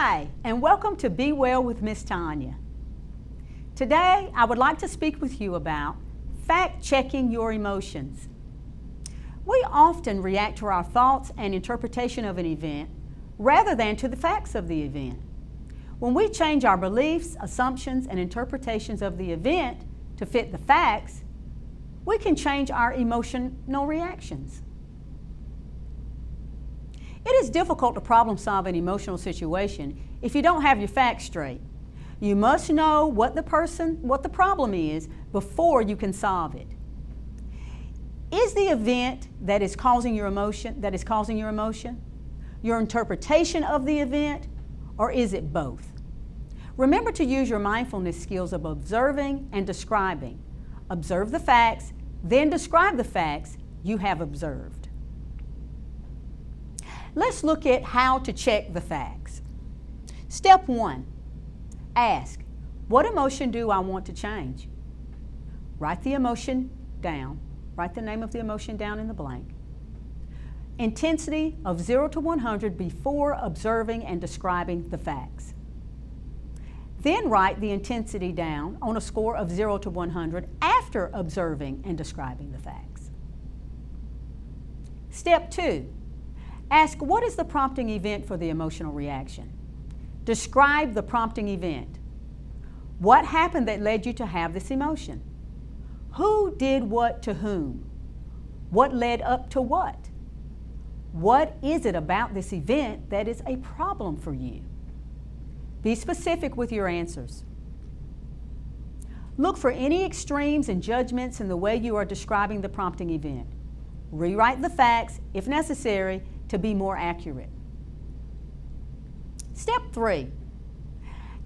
Hi, and welcome to Be Well with Miss Tonia. Today, I would like to speak with you about fact-checking your emotions. We often react to our thoughts and interpretation of an event rather than to the facts of the event. When we change our beliefs, assumptions, and interpretations of the event to fit the facts, we can change our emotional reactions. It is difficult to problem solve an emotional situation if you don't have your facts straight. You must know what the problem is before you can solve it. Is the event that is causing your emotion, your interpretation of the event, or is it both? Remember to use your mindfulness skills of observing and describing. Observe the facts, then describe the facts you have observed. Let's look at how to check the facts. Step 1, ask, what emotion do I want to change? Write the emotion down. Write the name of the emotion down in the blank. Intensity of 0 to 100 before observing and describing the facts. Then write the intensity down on a score of 0 to 100 after observing and describing the facts. Step 2, ask what is the prompting event for the emotional reaction. Describe the prompting event. What happened that led you to have this emotion? Who did what to whom? What led up to what? What is it about this event that is a problem for you? Be specific with your answers. Look for any extremes and judgments in the way you are describing the prompting event. Rewrite the facts, if necessary, to be more accurate. Step 3,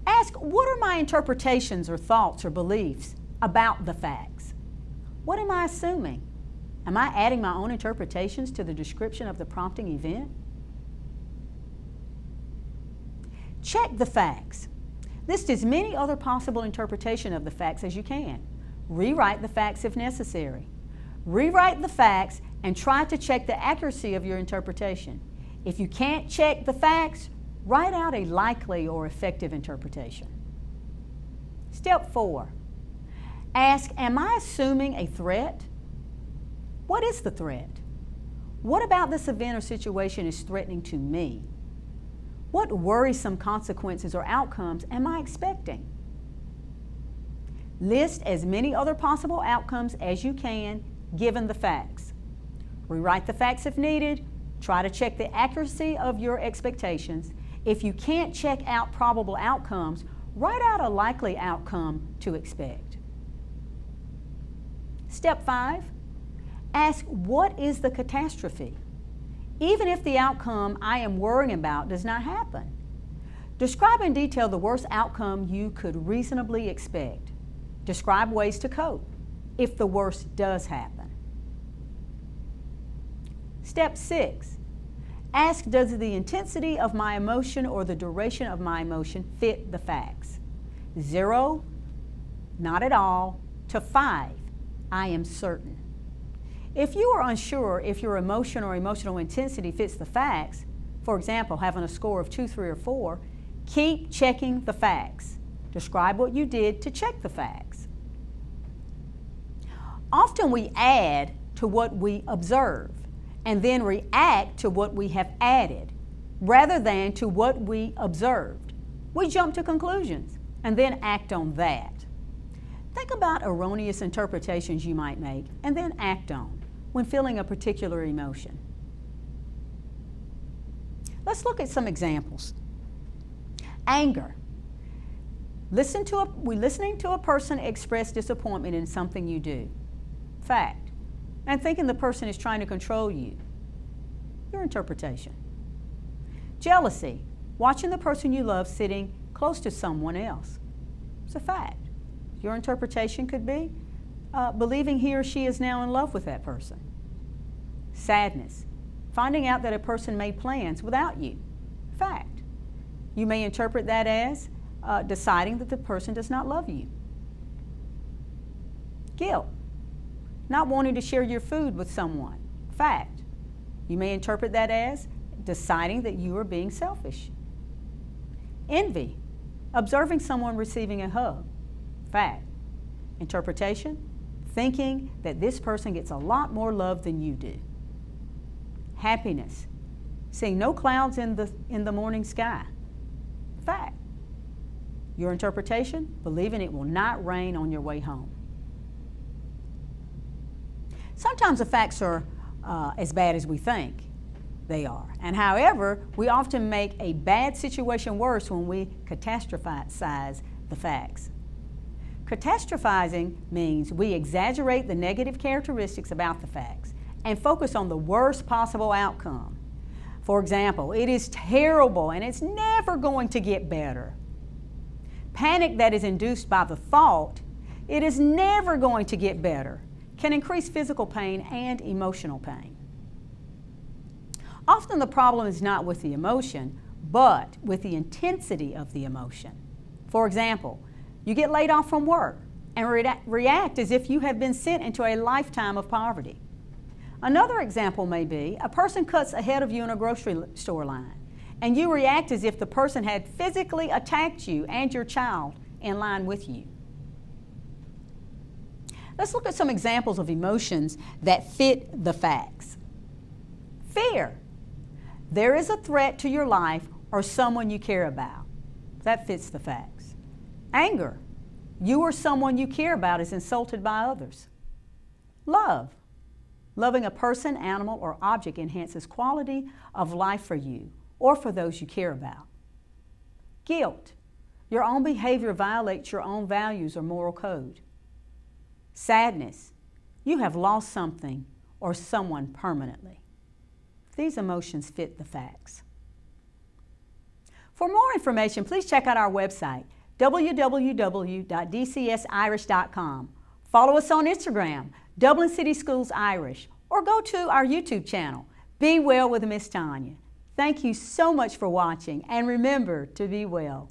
ask what are my interpretations or thoughts or beliefs about the facts? What am I assuming? Am I adding my own interpretations to the description of the prompting event? Check the facts. List as many other possible interpretations of the facts as you can. Rewrite the facts if necessary. Rewrite the facts and try to check the accuracy of your interpretation. If you can't check the facts, write out a likely or effective interpretation. Step 4, ask, am I assuming a threat? What is the threat? What about this event or situation is threatening to me? What worrisome consequences or outcomes am I expecting? List as many other possible outcomes as you can given the facts. Rewrite the facts if needed. Try to check the accuracy of your expectations. If you can't check out probable outcomes, write out a likely outcome to expect. Step 5, ask what is the catastrophe? Even if the outcome I am worrying about does not happen. Describe in detail the worst outcome you could reasonably expect. Describe ways to cope if the worst does happen. Step 6, ask does the intensity of my emotion or the duration of my emotion fit the facts? 0, not at all, to 5, I am certain. If you are unsure if your emotion or emotional intensity fits the facts, for example, having a score of 2, 3, or 4, keep checking the facts. Describe what you did to check the facts. Often we add to what we observe and then react to what we have added rather than to what we observed. We jump to conclusions and then act on that. Think about erroneous interpretations you might make and then act on when feeling a particular emotion. Let's look at some examples. Anger. Listening to a person express disappointment in something you do. Fact. And thinking the person is trying to control you. Your interpretation. Jealousy. Watching the person you love sitting close to someone else. It's a fact. Your interpretation could be believing he or she is now in love with that person. Sadness. Finding out that a person made plans without you. Fact. You may interpret that as deciding that the person does not love you. Guilt. Not wanting to share your food with someone. Fact. You may interpret that as deciding that you are being selfish. Envy, observing someone receiving a hug. Fact. Interpretation, thinking that this person gets a lot more love than you do. Happiness, seeing no clouds in the morning sky. Fact. Your interpretation, believing it will not rain on your way home. Sometimes the facts are as bad as we think they are. And however, we often make a bad situation worse when we catastrophize the facts. Catastrophizing means we exaggerate the negative characteristics about the facts and focus on the worst possible outcome. For example, it is terrible and it's never going to get better. Panic that is induced by the thought, it is never going to get better, can increase physical pain and emotional pain. Often the problem is not with the emotion, but with the intensity of the emotion. For example, you get laid off from work and react as if you have been sent into a lifetime of poverty. Another example may be a person cuts ahead of you in a grocery store line, and you react as if the person had physically attacked you and your child in line with you. Let's look at some examples of emotions that fit the facts. Fear. There is a threat to your life or someone you care about. That fits the facts. Anger. You or someone you care about is insulted by others. Love. Loving a person, animal, or object enhances quality of life for you or for those you care about. Guilt. Your own behavior violates your own values or moral code. Sadness. You have lost something or someone permanently. These emotions fit the facts. For more information, please check out our website, www.dcsirish.com. Follow us on Instagram, Dublin City Schools Irish, or go to our YouTube channel, Be Well with Miss Tonia. Thank you so much for watching, and remember to be well.